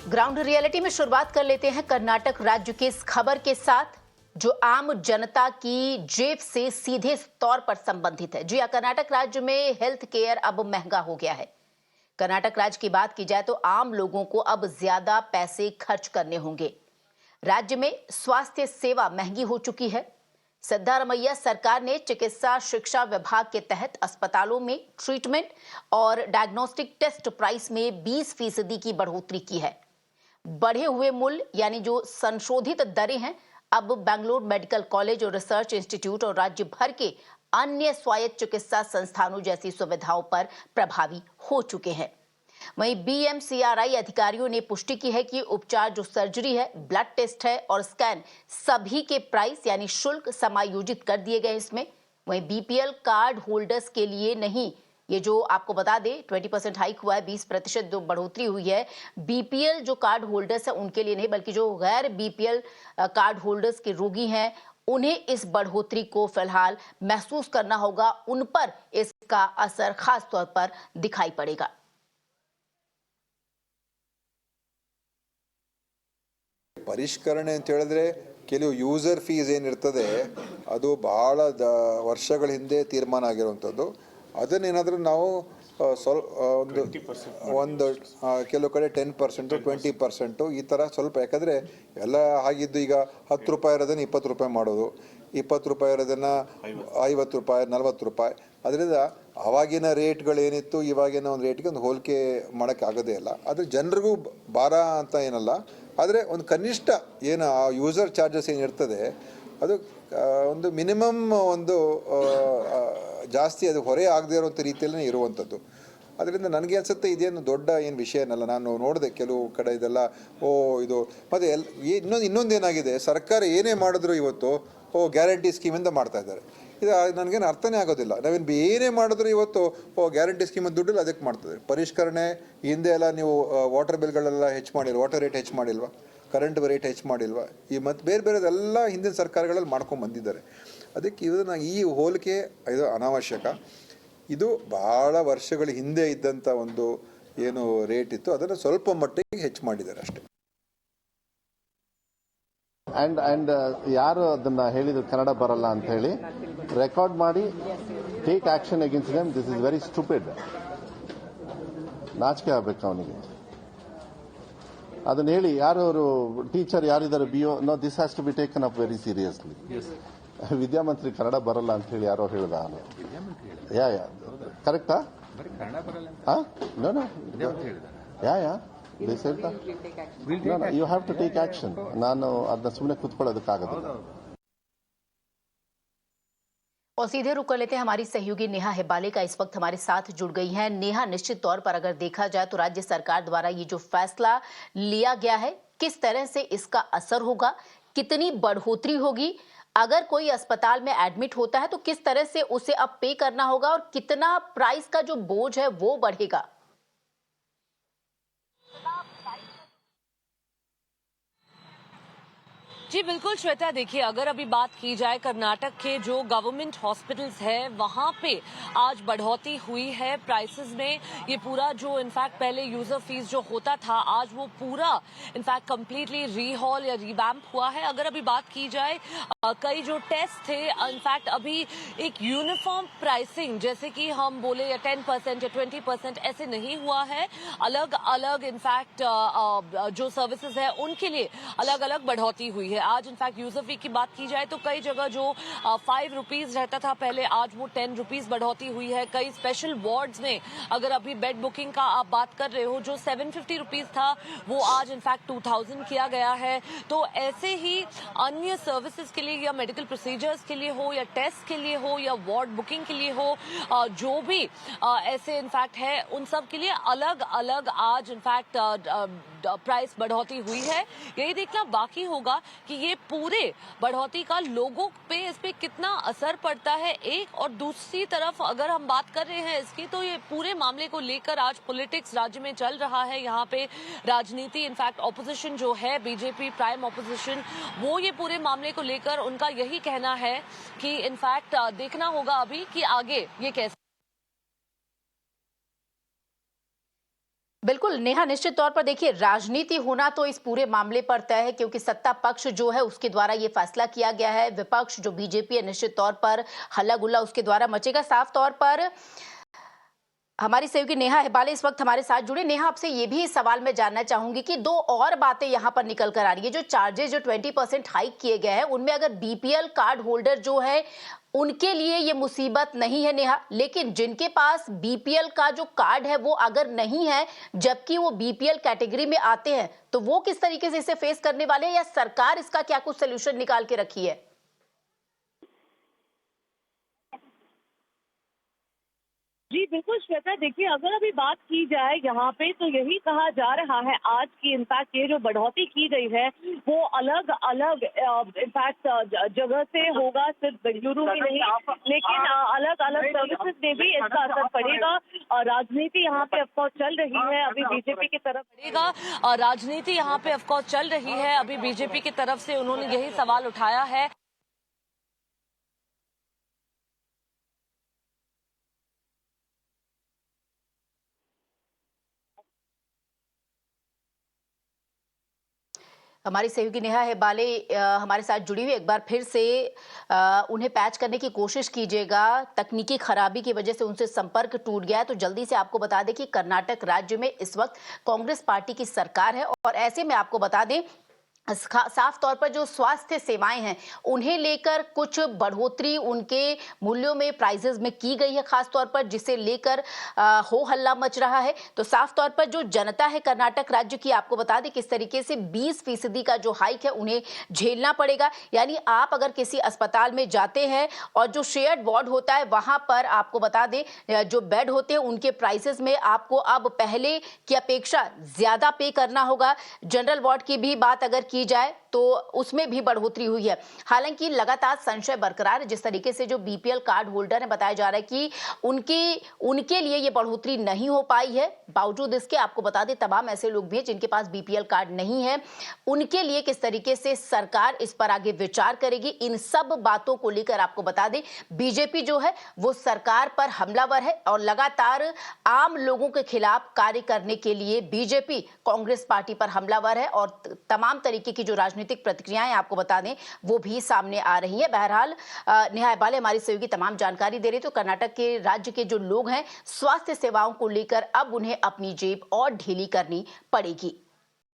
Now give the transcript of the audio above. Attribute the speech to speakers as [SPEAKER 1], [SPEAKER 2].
[SPEAKER 1] Ground reality में शुरुआत कर लेते हैं कर्नाटक राज्य के इस खबर के साथ जो आम जनता की जेब से सीधे तौर पर संबंधित है। जी हां, कर्नाटक राज्य में हेल्थ केयर अब महंगा हो गया है। कर्नाटक राज्य की बात की जाए तो आम लोगों को अब ज्यादा पैसे खर्च करने होंगे। राज्य में स्वास्थ्य सेवा महंगी हो चुकी है। सिद्धारमैया सरकार ने चिकित्सा शिक्षा विभाग के तहत अस्पतालों में ट्रीटमेंट और डायग्नोस्टिक टेस्ट प्राइस में 20% की बढ़ोतरी की है। बढ़े हुए मूल्य यानी जो संशोधित दरें हैं अब बेंगलुरु मेडिकल कॉलेज और रिसर्च इंस्टीट्यूट और राज्य भर के अन्य स्वायत्त चिकित्सा संस्थानों जैसी सुविधाओं पर प्रभावी हो चुके हैं। वहीं बीएमसीआरआई अधिकारियों ने पुष्टि की है कि उपचार जो सर्जरी है, ब्लड टेस्ट है और स्कैन सभी के प्राइस यानी शुल्क समायोजित कर दिए गए इसमें। वहीं बीपीएल कार्ड होल्डर्स के लिए नहीं, ये जो आपको बता दें 20% हाइक हुआ है, 20% जो बढ़ोतरी हुई है बीपीएल जो कार्ड होल्डर्स है उनके लिए नहीं, बल्कि जो गैर बीपीएल कार्ड होल्डर्स के रोगी हैं उन्हें इस बढ़ोतरी को फिलहाल महसूस करना होगा। उन पर इसका असर खास तौर पर दिखाई पड़ेगा।
[SPEAKER 2] ಪರಿಷ್ಕರಣೆ ಅಂತ ಹೇಳಿದ್ರೆ ಕೆಲವು ಯೂಸರ್ ಫೀಸ್ ಏನಿರ್ತದೆ ಅದು ಬಹಳ ವರ್ಷಗಳ ಹಿಂದೆ ತೀರ್ಮಾನ ಆಗಿರುವಂಥದ್ದು. ಅದನ್ನೇನಾದರೂ ನಾವು ಒಂದು ಕೆಲವು ಕಡೆ 10% 20% ಈ ಥರ ಸ್ವಲ್ಪ, ಯಾಕಂದರೆ ಎಲ್ಲ ಆಗಿದ್ದು ಈಗ 10 ರೂಪಾಯಿ ಇರೋದನ್ನು 20 ರೂಪಾಯಿ ಮಾಡೋದು, 20 ರೂಪಾಯಿ ಇರೋದನ್ನು 50 ರೂಪಾಯಿ 40 ರೂಪಾಯಿ. ಅದರಿಂದ ಆವಾಗಿನ ರೇಟ್ಗಳೇನಿತ್ತು ಇವಾಗಿನ ಒಂದು ರೇಟ್ಗೆ ಒಂದು ಹೋಲಿಕೆ ಮಾಡೋಕ್ಕಾಗೋದೇ ಇಲ್ಲ. ಆದರೆ ಜನರಿಗೂ ಭಾರ ಅಂತ ಏನಲ್ಲ, ಆದರೆ ಒಂದು ಕನಿಷ್ಠ ಏನು ಆ ಯೂಸರ್ ಚಾರ್ಜಸ್ ಏನಿರ್ತದೆ ಅದು ಒಂದು ಮಿನಿಮಮ್ ಒಂದು ಜಾಸ್ತಿ ಅದು ಹೊರೆ ಆಗದೇ ಇರೋಂಥ ರೀತಿಯಲ್ಲೇ ಇರುವಂಥದ್ದು. ಅದರಿಂದ ನನಗೆ ಅನಿಸುತ್ತೆ ಇದೇನು ದೊಡ್ಡ ಏನು ವಿಷಯ ಏನಲ್ಲ. ನಾನು ನೋಡಿದೆ ಕೆಲವು ಕಡೆ ಇದೆಲ್ಲ ಇದು ಮತ್ತು ಇನ್ನೊಂದೇನಾಗಿದೆ, ಸರ್ಕಾರ ಏನೇ ಮಾಡಿದ್ರು ಇವತ್ತು ಗ್ಯಾರಂಟಿ ಸ್ಕೀಮಿಂದ ಮಾಡ್ತಾ ಇದ್ದಾರೆ. ಇದು ನನಗೇನು ಅರ್ಥನೇ ಆಗೋದಿಲ್ಲ. ನಾವೇನು ಏನೇ ಮಾಡಿದ್ರು ಇವತ್ತು ಗ್ಯಾರಂಟಿ ಸ್ಕೀಮ್ ದುಡ್ಡಲ್ಲಿ ಅದಕ್ಕೆ ಮಾಡ್ತದೆ. ಪರಿಷ್ಕರಣೆ ಹಿಂದೆ ಎಲ್ಲ ನೀವು ವಾಟರ್ ಬಿಲ್ಗಳೆಲ್ಲ ಹೆಚ್ಚು ಮಾಡಿಲ್ವ, ವಾಟರ್ ರೇಟ್ ಹೆಚ್ಚು ಮಾಡಿಲ್ವ, ಕರೆಂಟ್ ರೇಟ್ ಹೆಚ್ಚು ಮಾಡಿಲ್ವ, ಈ ಮತ್ತು ಬೇರೆ ಬೇರೆದೆಲ್ಲ ಹಿಂದಿನ ಸರ್ಕಾರಗಳಲ್ಲಿ ಮಾಡ್ಕೊಂಡು ಬಂದಿದ್ದಾರೆ. ಅದಕ್ಕೆ ಇದನ್ನು ಈ ಹೋಲಿಕೆ ಇದು ಅನಾವಶ್ಯಕ. ಇದು ಭಾಳ ವರ್ಷಗಳ ಹಿಂದೆ ಇದ್ದಂಥ ಒಂದು ಏನು ರೇಟ್ ಇತ್ತು ಅದನ್ನು ಸ್ವಲ್ಪ ಮಟ್ಟಿಗೆ ಹೆಚ್ಚು ಮಾಡಿದ್ದಾರೆ ಅಷ್ಟೇ.
[SPEAKER 3] ಅಂಡ್ ಯಾರು ಅದನ್ನ ಹೇಳಿದ್ರು ಕನ್ನಡ ಬರಲ್ಲ ಅಂತ ಹೇಳಿ ರೆಕಾರ್ಡ್ ಮಾಡಿ take action against them. This is very stupid. ನಾಚಿಕೆ ಆಗಬೇಕು ಅವನಿಗೆ. ಅದನ್ನ ಹೇಳಿ ಯಾರು ಟೀಚರ್ ಯಾರಿದ್ದಾರೆ BO, no this has to be taken up very seriously. ವಿದ್ಯಾಮಂತ್ರಿ ಕನ್ನಡ ಬರಲ್ಲ ಅಂತ ಹೇಳಿ ಯಾರೋ ಹೇಳ್ದ. ಯಾ ಕರೆಕ್ಟಾ? No no yeah you have to take action. ನಾನು ಅದನ್ನ ಸುಮ್ಮನೆ ಕೂತ್ಕೊಳ್ಳೋದಕ್ಕಾಗೋದಿಲ್ಲ.
[SPEAKER 1] और सीधे रुक कर लेते हैं हमारी सहयोगी नेहा हेब्बाले का इस वक्त हमारे साथ जुड़ गई हैं। नेहा, निश्चित तौर पर अगर देखा जाए तो राज्य सरकार द्वारा ये जो फैसला लिया गया है, किस तरह से इसका असर होगा, कितनी बढ़ोतरी होगी? अगर कोई अस्पताल में एडमिट होता है तो किस तरह से उसे अब पे करना होगा और कितना प्राइस का जो बोझ है वो बढ़ेगा?
[SPEAKER 4] जी बिल्कुल श्वेता, देखिए अगर अभी बात की जाए कर्नाटक के जो गवर्नमेंट हॉस्पिटल्स है वहां पे आज बढ़ोतरी हुई है प्राइसेस में। ये पूरा जो इनफैक्ट पहले यूजर फीस जो होता था आज वो पूरा इनफैक्ट कंप्लीटली रीहॉल या रिवैम्प हुआ है। अगर अभी बात की जाए कई जो टेस्ट थे इनफैक्ट अभी एक यूनिफॉर्म प्राइसिंग जैसे कि हम बोले या 10% या 20% ऐसे नहीं हुआ है। अलग अलग इनफैक्ट जो सर्विसेज है उनके लिए अलग अलग बढ़ोतरी हुई है। आज इनफैक्ट यूजर फी की बात की जाए तो कई जगह जो 5 रुपीज रहता था पहले आज वो 10 रुपीज बढ़ोतरी हुई है। कई स्पेशल वार्ड्स में अगर अभी बेड बुकिंग का आप बात कर रहे हो जो 750 रुपीज था वो आज इनफैक्ट 2000 किया गया है। तो ऐसे ही अन्य सर्विसेज के लिए या मेडिकल प्रोसीजर्स के लिए हो या टेस्ट के लिए हो या वार्ड बुकिंग के लिए हो, जो भी ऐसे इनफैक्ट है उन सब के लिए अलग अलग आज इनफैक्ट प्राइस बढ़ोतरी हुई है। यही देखना बाकी होगा कि ये पूरे बढ़ोतरी का लोगों पे इस पे कितना असर पड़ता है एक, और दूसरी तरफ अगर हम बात कर रहे हैं इसकी तो ये पूरे मामले को लेकर आज पॉलिटिक्स राज्य में चल रहा है। यहाँ पे राजनीति इनफैक्ट ऑपोजिशन जो है बीजेपी प्राइम ऑपोजिशन वो ये पूरे मामले को लेकर उनका यही कहना है कि इनफैक्ट देखना होगा अभी कि आगे ये कैसे
[SPEAKER 1] बिल्कुल नेहा, निश्चित तौर पर देखिए राजनीति होना तो इस पूरे मामले पर तय है, क्योंकि सत्ता पक्ष जो है उसके द्वारा ये फैसला किया गया है। विपक्ष जो बीजेपी है, निश्चित तौर पर हल्ला गुल्ला उसके द्वारा मचेगा। साफ तौर पर हमारी सहयोगी नेहा हेबाले इस वक्त हमारे साथ जुड़े। नेहा, आपसे ये भी सवाल मैं जानना चाहूंगी कि दो और बातें यहाँ पर निकल कर आ रही है। जो चार्जेस जो 20% हाइक किए गए हैं, उनमें अगर बीपीएल कार्ड होल्डर जो है उनके लिए ये मुसीबत नहीं है नेहा, लेकिन जिनके पास बीपीएल का जो कार्ड है वो अगर नहीं है, जबकि वो बीपीएल कैटेगरी में आते हैं, तो वो किस तरीके से इसे फेस करने वाले हैं, या सरकार इसका क्या कुछ सोल्यूशन निकाल के रखी है?
[SPEAKER 5] जी बिल्कुल श्वेता, देखिए अगर अभी बात की जाए यहाँ पे तो यही कहा जा रहा है आज की इनफैक्ट ये जो बढ़ोतरी की गई है वो अलग अलग इनफैक्ट जगह से होगा, सिर्फ बेंगलुरु में नहीं लेकिन अलग अलग सर्विसेज में भी इसका असर पड़ेगा। राजनीति यहाँ पे ऑफकोर्स चल रही है अभी बीजेपी की तरफ
[SPEAKER 4] पड़ेगा। राजनीति यहाँ पे ऑफकोर्स चल रही है अभी बीजेपी की तरफ से, उन्होंने यही सवाल उठाया है।
[SPEAKER 1] हमारी सहयोगी नेहा हेबाले हमारे साथ जुड़ी हुई। एक बार फिर से उन्हें पैच करने की कोशिश कीजिएगा। तकनीकी खराबी की वजह से उनसे संपर्क टूट गया है। तो जल्दी से आपको बता दें कि कर्नाटक राज्य में इस वक्त कांग्रेस पार्टी की सरकार है, और ऐसे में आपको बता दें साफ तौर पर जो स्वास्थ्य सेवाएं हैं उन्हें लेकर कुछ बढ़ोतरी उनके मूल्यों में, प्राइसेस में की गई है, खास तौर पर जिसे लेकर हो हल्ला मच रहा है। तो साफ तौर पर जो जनता है कर्नाटक राज्य की, आपको बता दें किस तरीके से 20% का जो हाइक है उन्हें झेलना पड़ेगा। यानी आप अगर किसी अस्पताल में जाते हैं और जो शेयर्ड वार्ड होता है वहां पर आपको बता दें जो बेड होते हैं उनके प्राइसेस में आपको अब पहले की अपेक्षा ज्यादा पे करना होगा। जनरल वार्ड की भी बात अगर की जाए तो उसमें भी बढ़ोतरी हुई है। हालांकि लगातार संशय बरकरार है। जिस तरीके से जो बीपीएल कार्ड होल्डर है, बताया जा रहा है कि उनके लिए ये बढ़ोतरी नहीं हो पाई है। बावजूद इसके आपको बता दें तमाम ऐसे लोग भी हैं जिनके पास बीपीएल कार्ड नहीं है, उनके लिए किस तरीके से सरकार इस पर आगे विचार करेगी, इन सब बातों को लेकर आपको बता दें बीजेपी जो है वो सरकार पर हमलावर है और लगातार आम लोगों के खिलाफ कार्य करने के लिए बीजेपी कांग्रेस पार्टी पर हमलावर है, और तमाम तरीके की जो राजनीतिक प्रतिक्रियाएं आपको बता दें वो भी सामने आ रही है। बहरहाल नेहा हेबाले हमारी सहयोगी तमाम जानकारी दे रही। तो कर्नाटक के राज्य के जो लोग हैं स्वास्थ्य सेवाओं को लेकर अब उन्हें अपनी जेब और ढीली करनी पड़ेगी।